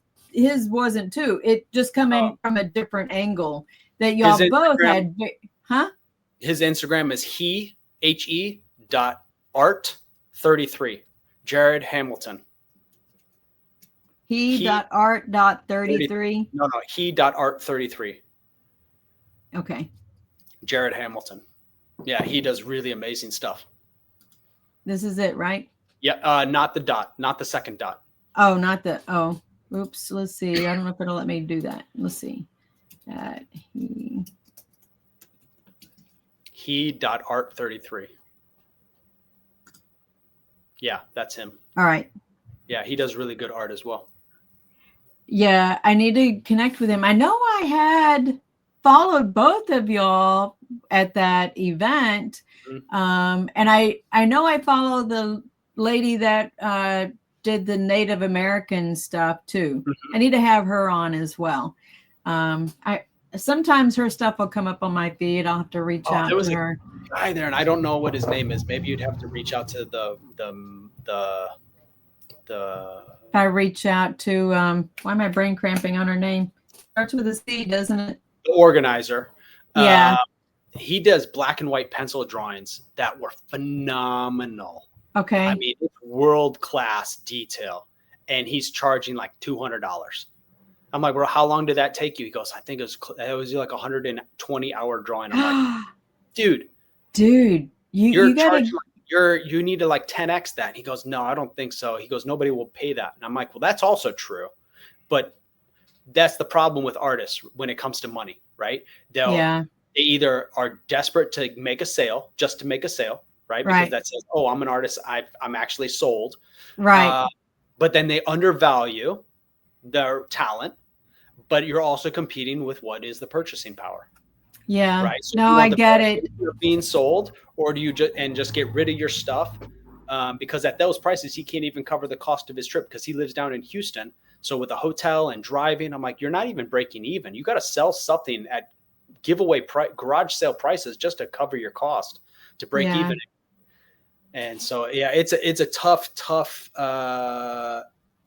wasn't too. It just coming from a different angle that y'all both had. His Instagram is he.art33. Jared Hamilton. He.art.33. No, he.art33. Okay. Jared Hamilton. Yeah, he does really amazing stuff. This is it, right? Yeah, not the dot, not the second dot. Oh, not the, oops, let's see. I don't know if it'll let me do that. Let's see. He.art33. Yeah, that's him. All right. Yeah, he does really good art as well. Yeah, I need to connect with him. I know I had followed both of y'all at that event. And I know I followed the lady that did the Native American stuff too. I need to have her on as well. Sometimes her stuff will come up on my feed. I'll have to reach out to her. Guy there, and I don't know what his name is. Maybe you'd have to reach out to the If I reach out to, why am I brain cramping on her name? Starts with a C, doesn't it? The organizer. Yeah. He does black and white pencil drawings that were phenomenal. Okay. I mean, it's world-class detail. And he's charging like $200. I'm like, bro, how long did that take you? He goes, I think it was like 120-hour drawing. I'm like, dude, you gotta, you need to like 10x that. He goes, no, I don't think so. He goes, nobody will pay that. And I'm like, well, that's also true, but that's the problem with artists when it comes to money, right? They either are desperate to make a sale just to make a sale, right? Because that says, oh, I'm an artist. I'm actually sold, right? But then they undervalue their talent. But you're also competing with what is the purchasing power. Yeah. Right. So no, I get it. You're being sold, or do you just get rid of your stuff? Because at those prices, he can't even cover the cost of his trip because he lives down in Houston. So with a hotel and driving, I'm like, you're not even breaking even. You got to sell something at giveaway garage sale prices just to cover your cost to break even. And so, it's a tough.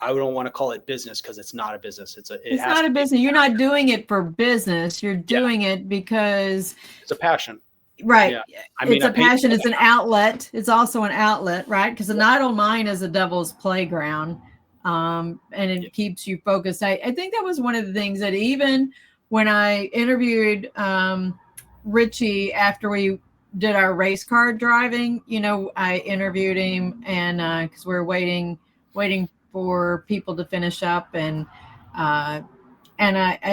I don't want to call it business because it's not a business. It's not a business. You're not doing it for business. You're doing it because it's a passion. Right. Yeah. It's a passion. It's an outlet. It's also an outlet, right? Because an idle mind is a devil's playground. And it keeps you focused. I think that was one of the things that even when I interviewed Richie after we did our race car driving, I interviewed him and because we're waiting for people to finish up and I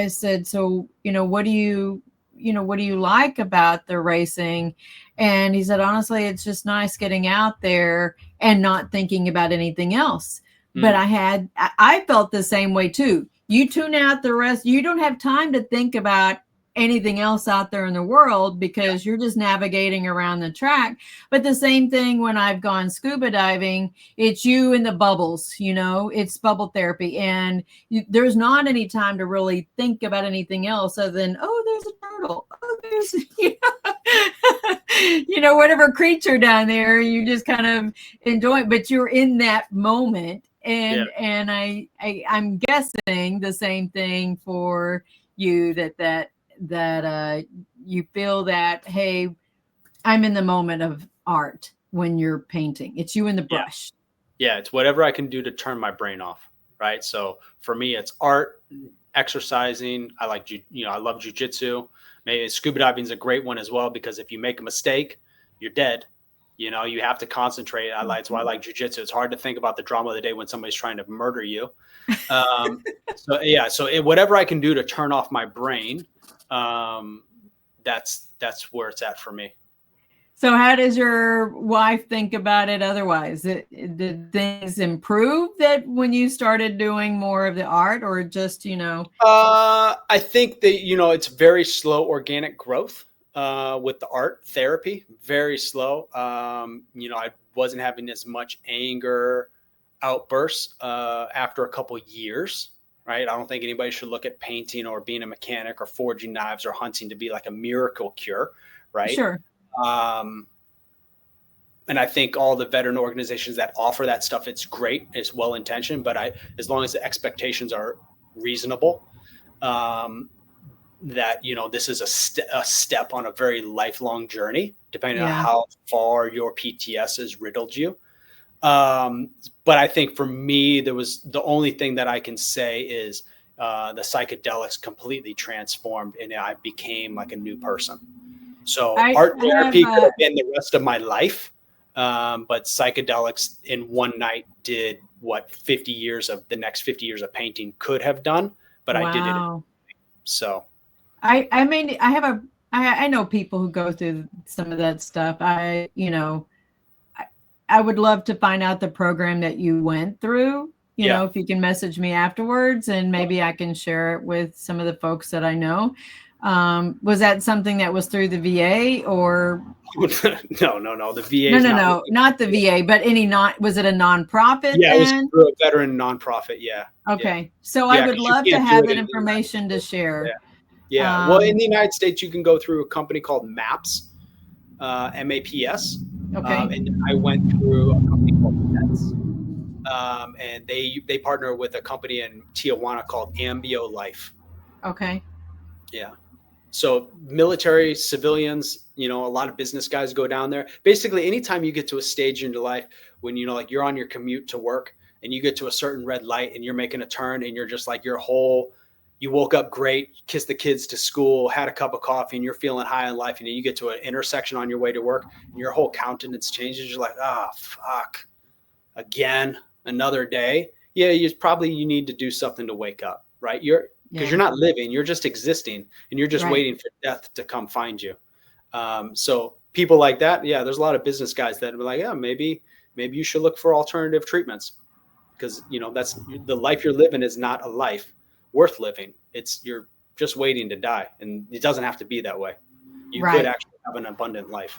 said, so what do you like about the racing? And he said, honestly, it's just nice getting out there and not thinking about anything else. But I felt the same way too. You tune out the rest. You don't have time to think about anything else out there in the world because you're just navigating around the track. But the same thing when I've gone scuba diving, it's you in the bubbles, it's bubble therapy. And there's not any time to really think about anything else other than, oh, there's a turtle. Oh, there's, whatever creature down there, you just kind of enjoy it, but you're in that moment. And I'm guessing the same thing for you that you feel that, hey, I'm in the moment of art when you're painting. It's you and the brush. Yeah, it's whatever I can do to turn my brain off, right? So for me, it's art, exercising. I love jujitsu. Maybe scuba diving is a great one as well because if you make a mistake, you're dead. You have to concentrate. That's why I like jujitsu. It's hard to think about the drama of the day when somebody's trying to murder you. So whatever I can do to turn off my brain, that's where it's at for me. So how does your wife think about it otherwise? Did things improve that when you started doing more of the art or just, I think that, it's very slow organic growth. With the art therapy, very slow. I wasn't having as much anger outbursts after a couple years, right? I don't think anybody should look at painting or being a mechanic or forging knives or hunting to be like a miracle cure, right? Sure. And I think all the veteran organizations that offer that stuff, it's great, it's well-intentioned, but as long as the expectations are reasonable, that this is a step on a very lifelong journey, depending on how far your PTS has riddled you. But I think for me, the only thing that I can say is the psychedelics completely transformed, and I became like a new person. So art therapy could have been the rest of my life, but psychedelics in one night did what the next 50 years of painting could have done, but I did it. So. I know people who go through some of that stuff. I would love to find out the program that you went through, if you can message me afterwards and maybe I can share it with some of the folks that I know. Was that something that was through the VA or? No. The VA. No, not the VA, but was it a nonprofit? Yeah, it was through a veteran nonprofit. Yeah. Okay. So I would love to have that information to share. Yeah. Well, in the United States, you can go through a company called MAPS, MAPS. Okay. And I went through a company called NETS. and they partner with a company in Tijuana called Ambio Life. Okay. Yeah. So military, civilians, a lot of business guys go down there. Basically, anytime you get to a stage in your life when, like you're on your commute to work and you get to a certain red light and you're making a turn and you're just like you woke up great, kissed the kids to school, had a cup of coffee, and you're feeling high in life. And then you get to an intersection on your way to work and your whole countenance changes. You're like, fuck, again, another day. Yeah, you need to do something to wake up, right? Because you're not living, you're just existing, and you're just waiting for death to come find you. So people like that, there's a lot of business guys that are like, maybe you should look for alternative treatments, because that's the life you're living is not a life worth living. You're just waiting to die, and it doesn't have to be that way. You could actually have an abundant life.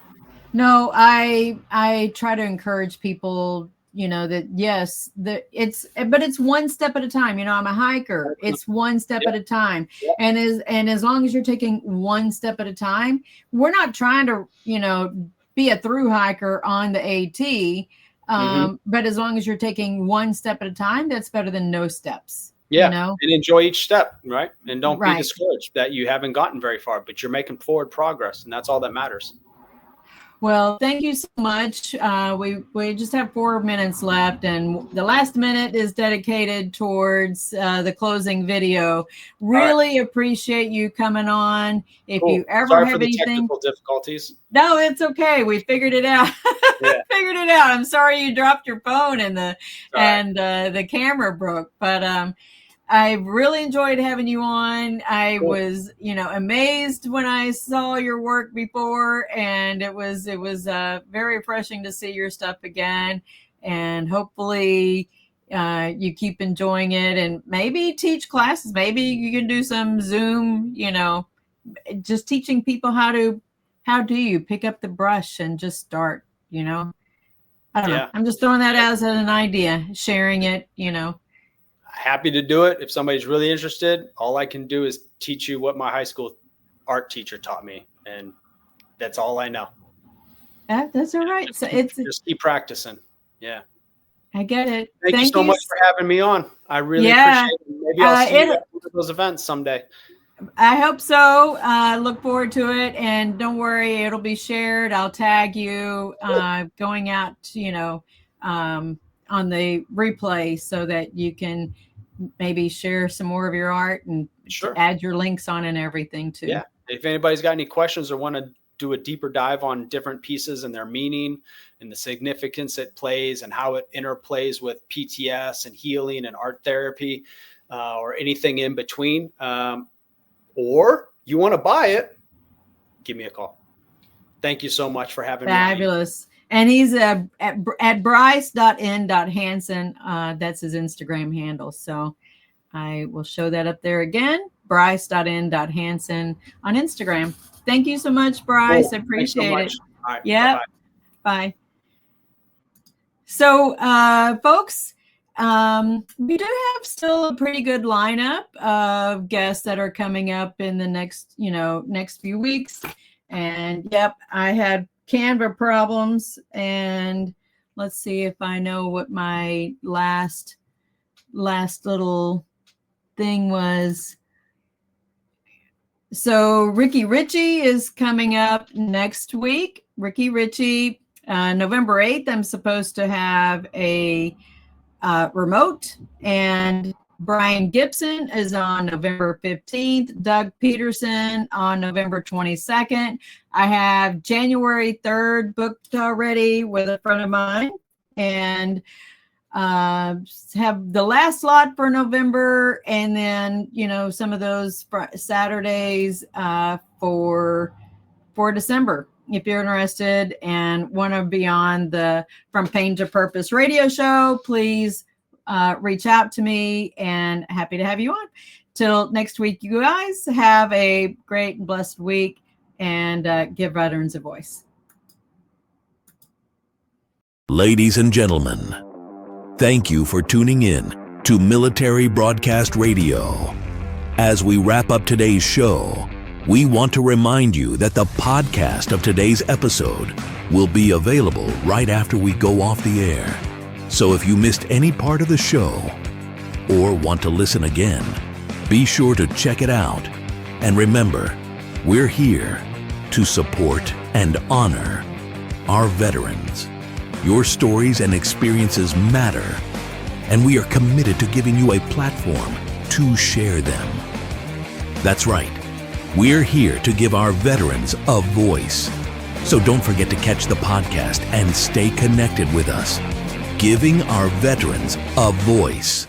No, I try to encourage people, that yes, but it's one step at a time. I'm a hiker. It's one step at a time. And as long as you're taking one step at a time, we're not trying to, be a through hiker on the AT. But as long as you're taking one step at a time, that's better than no steps. And enjoy each step, right? And don't be discouraged that you haven't gotten very far, but you're making forward progress, and that's all that matters. Well, thank you so much. We just have 4 minutes left, and the last minute is dedicated towards the closing video. Really appreciate you coming on. If you ever have anything, technical difficulties. No, it's okay. We figured it out. Figured it out. I'm sorry you dropped your phone and the camera broke, but I really enjoyed having you on. I was, amazed when I saw your work before, and it was very refreshing to see your stuff again. And hopefully you keep enjoying it, and maybe teach classes. Maybe you can do some Zoom, just teaching people how do you pick up the brush and just start, I don't know. I'm just throwing that out as an idea, sharing it, Happy to do it. If somebody's really interested, all I can do is teach you what my high school art teacher taught me. And that's all I know. That's all right. So it's just keep practicing. Yeah. I get it. Thank you so much for having me on. I really appreciate it. Maybe I'll see you at one of those events someday. I hope so. Look forward to it. And don't worry, it'll be shared. I'll tag you going out, on the replay, so that you can maybe share some more of your art and add your links on and everything too. Yeah. If anybody's got any questions or want to do a deeper dive on different pieces and their meaning and the significance it plays and how it interplays with PTS and healing and art therapy, or anything in between, or you want to buy it, give me a call. Thank you so much for having me. Fabulous. And he's at bryce.n.hansen. That's his Instagram handle. So I will show that up there again. bryce.n.hansen on Instagram. Thank you so much, Bryce. Cool. I appreciate it. All right, yeah. Bye. So, folks, we do have still a pretty good lineup of guests that are coming up in the next few weeks. And I had Canva problems, and let's see if I know what my last little thing was. So Ricky Ritchie is coming up next week. Ricky Ritchie, November 8th, I'm supposed to have a remote, and Brian Gibson is on November 15th. Doug Peterson on November 22nd. I have January 3rd booked already with a friend of mine, and have the last slot for November, and then some of those Saturdays for December. If you're interested and want to be on the From Pain to Purpose radio show, please reach out to me, and happy to have you on. Till next week, you guys have a great and blessed week, and give veterans a voice. Ladies and gentlemen, thank you for tuning in to Military Broadcast Radio. As we wrap up today's show, we want to remind you that the podcast of today's episode will be available right after we go off the air. So if you missed any part of the show or want to listen again, be sure to check it out. And remember, we're here to support and honor our veterans. Your stories and experiences matter, and we are committed to giving you a platform to share them. That's right. We're here to give our veterans a voice. So don't forget to catch the podcast and stay connected with us. Giving our veterans a voice.